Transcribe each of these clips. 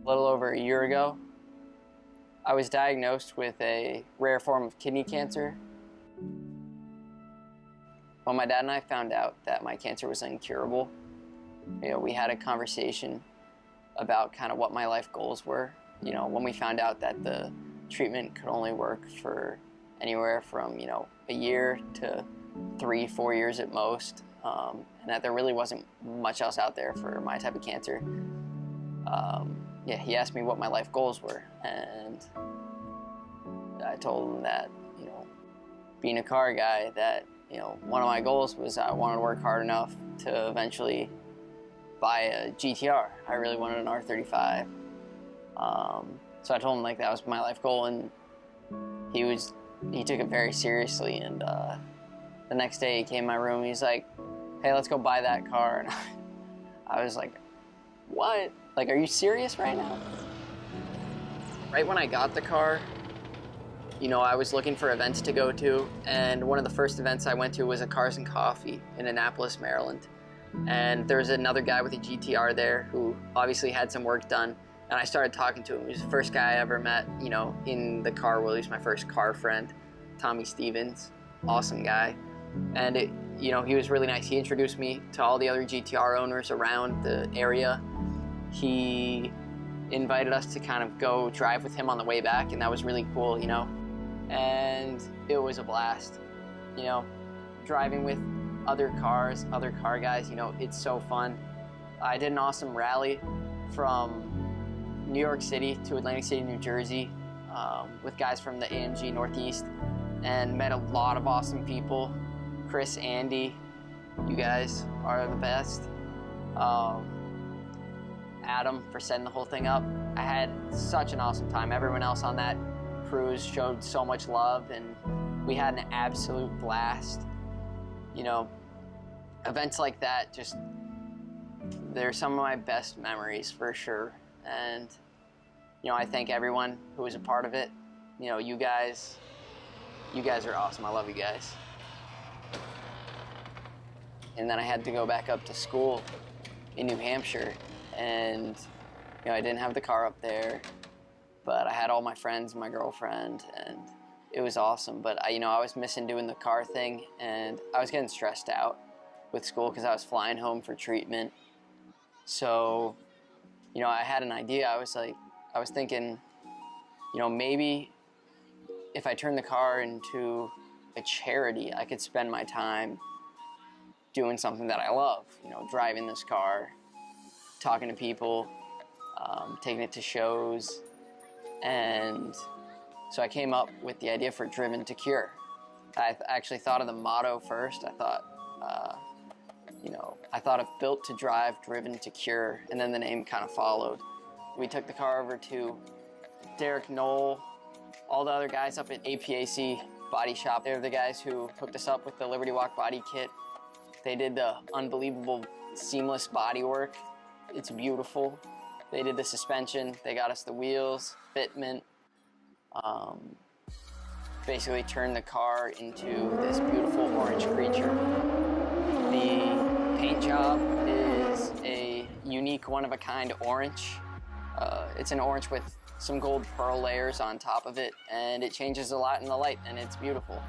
A little over a year ago, I was diagnosed with a rare form of kidney cancer. When my dad and I found out that my cancer was incurable, we had a conversation about kind of what my life goals were. When we found out that the treatment could only work for anywhere from, a year to 3-4 years at most, and that there really wasn't much else out there for my type of cancer. He asked me what my life goals were, and I told him that, being a car guy, that, one of my goals was I wanted to work hard enough to eventually buy a GTR. I really wanted an R35. So I told him that was my life goal, and he took it very seriously. And the next day he came in my room, he's like, "Hey, let's go buy that car." And I was like, "What? Are you serious right now?" Right when I got the car, I was looking for events to go to, and one of the first events I went to was a Cars and Coffee in Annapolis, Maryland. And there was another guy with a GTR there who obviously had some work done, and I started talking to him. He was the first guy I ever met, in the car world. He was my first car friend, Tommy Stevens, awesome guy. And he was really nice. He introduced me to all the other GTR owners around the area. He invited us to kind of go drive with him on the way back, and that was really cool, and it was a blast. Driving with other cars, other car guys, it's so fun. I did an awesome rally from New York City to Atlantic City, New Jersey, with guys from the AMG Northeast, and met a lot of awesome people. Chris, Andy, you guys are the best. Adam for setting the whole thing up. I had such an awesome time. Everyone else on that cruise showed so much love, and we had an absolute blast. Events like that, they're some of my best memories for sure. And, I thank everyone who was a part of it. You guys are awesome. I love you guys. And then I had to go back up to school in New Hampshire, and, I didn't have the car up there, but I had all my friends, my girlfriend, and it was awesome. But I was missing doing the car thing, and I was getting stressed out with school because I was flying home for treatment. So, I had an idea. I was thinking, maybe if I turned the car into a charity, I could spend my time doing something that I love, driving this car, talking to people, taking it to shows. And so I came up with the idea for Driven to Cure. I actually thought of the motto first. I thought of Built to Drive, Driven to Cure, and then the name kind of followed. We took the car over to Derek Knoll, all the other guys up at APAC Body Shop. They're the guys who hooked us up with the Liberty Walk body kit. They did the unbelievable seamless body work. It's beautiful. They did the suspension. They got us the wheels, fitment. Basically turned the car into this beautiful orange creature. The paint job is a unique one-of-a-kind orange. It's an orange with some gold pearl layers on top of it, and it changes a lot in the light, and it's beautiful.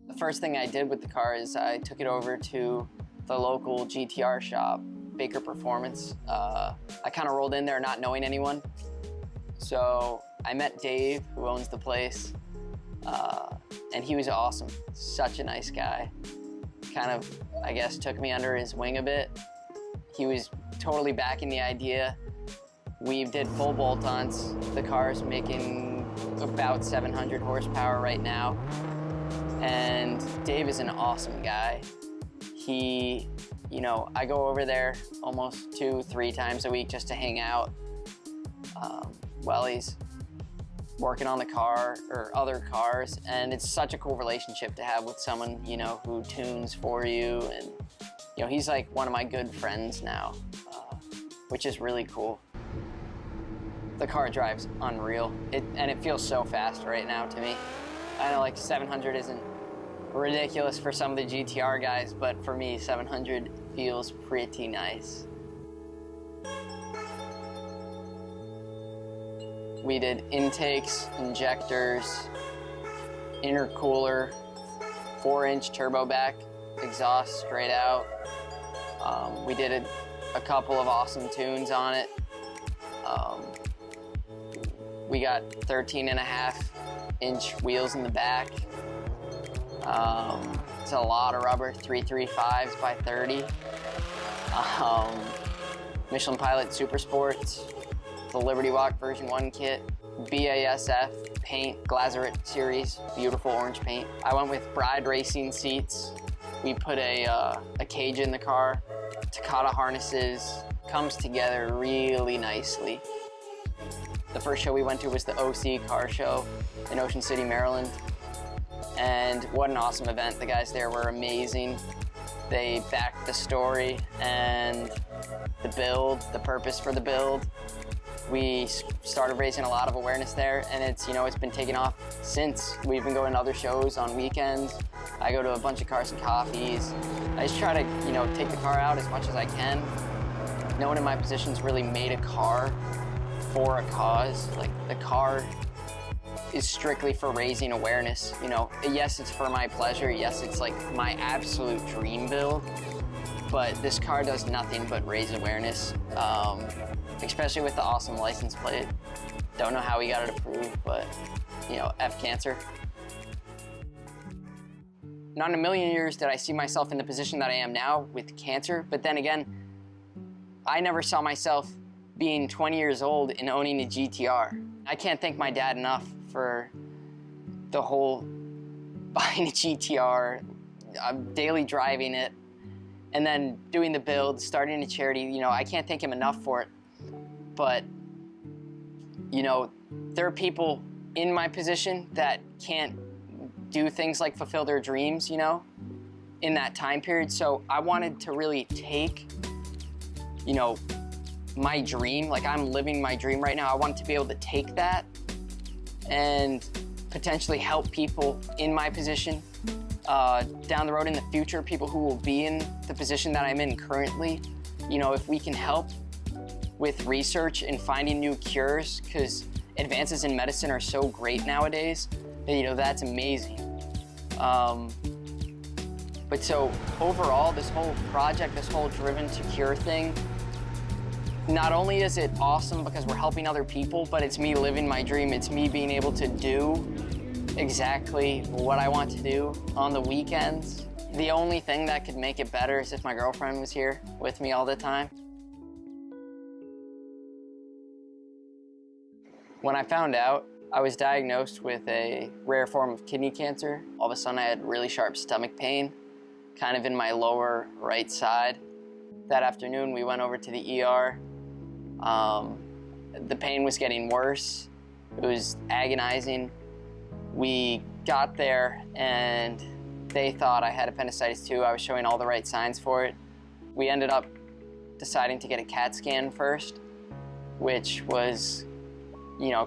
The first thing I did with the car is I took it over to the local GTR shop, Baker Performance. I kind of rolled in there not knowing anyone. So I met Dave, who owns the place, and he was awesome. Such a nice guy. Kind of, I guess, took me under his wing a bit. He was totally backing the idea. We did full bolt-ons. The car's making about 700 horsepower right now. And Dave is an awesome guy. He, I go over there almost 2-3 times a week just to hang out while he's working on the car or other cars. And it's such a cool relationship to have with someone, who tunes for you. And, he's like one of my good friends now, which is really cool. The car drives unreal. And it feels so fast right now to me. I know 700 isn't ridiculous for some of the GTR guys, but for me, 700 feels pretty nice. We did intakes, injectors, intercooler, 4-inch turbo back, exhaust straight out. We did a couple of awesome tunes on it. We got 13.5-inch wheels in the back. It's a lot of rubber, 335s by 30. Michelin Pilot Super Sports, the Liberty Walk version 1 kit, BASF paint, Glazerite series, beautiful orange paint. I went with Bride Racing seats. We put a cage in the car, Takata harnesses, comes together really nicely. The first show we went to was the OC car show in Ocean City, Maryland. And what an awesome event. The guys there were amazing. They backed the story and the build, the purpose for the build. We started raising a lot of awareness there, and it's been taking off since. We've been going to other shows on weekends. I go to a bunch of Cars and Coffees. I just try to, take the car out as much as I can. No one in my position's really made a car for a cause. Like, the car is strictly for raising awareness. Yes, it's for my pleasure. Yes, it's like my absolute dream build, but this car does nothing but raise awareness, especially with the awesome license plate. Don't know how we got it approved, but F CANCR. Not in a million years did I see myself in the position that I am now with CANCR, but then again, I never saw myself being 20 years old and owning a GTR. I can't thank my dad enough for the whole buying a GTR, daily driving it, and then doing the build, starting a charity. I can't thank him enough for it. But, there are people in my position that can't do things like fulfill their dreams, in that time period. So I wanted to really take, my dream, like I'm living my dream right now. I wanted to be able to take that and potentially help people in my position down the road in the future, people who will be in the position that I'm in currently. If we can help with research and finding new cures, because advances in medicine are so great nowadays, that, that's amazing. But so overall, this whole project, this whole Driven to Cure thing, not only is it awesome because we're helping other people, but it's me living my dream. It's me being able to do exactly what I want to do on the weekends. The only thing that could make it better is if my girlfriend was here with me all the time. When I found out, I was diagnosed with a rare form of kidney cancer. All of a sudden I had really sharp stomach pain, kind of in my lower right side. That afternoon we went over to the ER. The pain was getting worse. It was agonizing. We got there and they thought I had appendicitis too. I was showing all the right signs for it. We ended up deciding to get a CAT scan first, which was,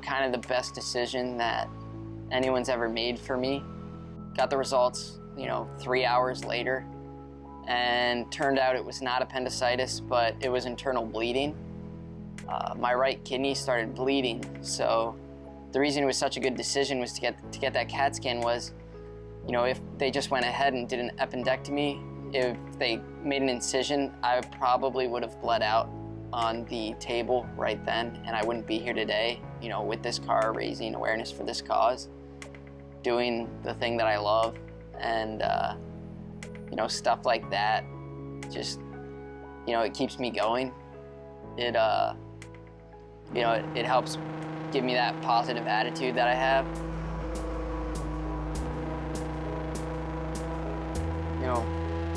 kind of the best decision that anyone's ever made for me. Got the results, 3 hours later, and turned out it was not appendicitis, but it was internal bleeding. My right kidney started bleeding, so the reason it was such a good decision was to get that CAT scan was, if they just went ahead and did an appendectomy, if they made an incision, I probably would have bled out on the table right then, and I wouldn't be here today, with this car, raising awareness for this cause, doing the thing that I love, and stuff like that. Just, it keeps me going. It it helps give me that positive attitude that I have.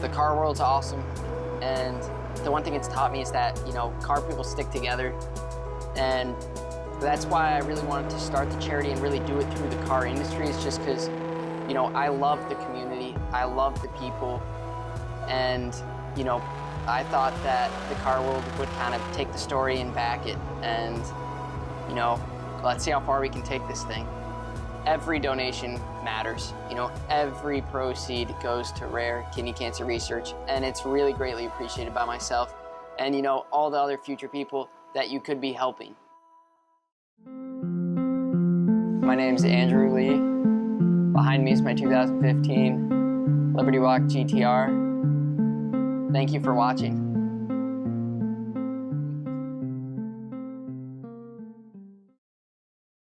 The car world's awesome, and the one thing it's taught me is that, car people stick together, and that's why I really wanted to start the charity and really do it through the car industry. It's just because, I love the community, I love the people, and, I thought that the car world would kind of take the story and back it, and, let's see how far we can take this thing. Every donation matters. Every proceed goes to rare kidney cancer research, and it's really greatly appreciated by myself and you know, all the other future people that you could be helping. My name's Andrew Lee. Behind me is my 2015 Liberty Walk GTR. Thank you for watching.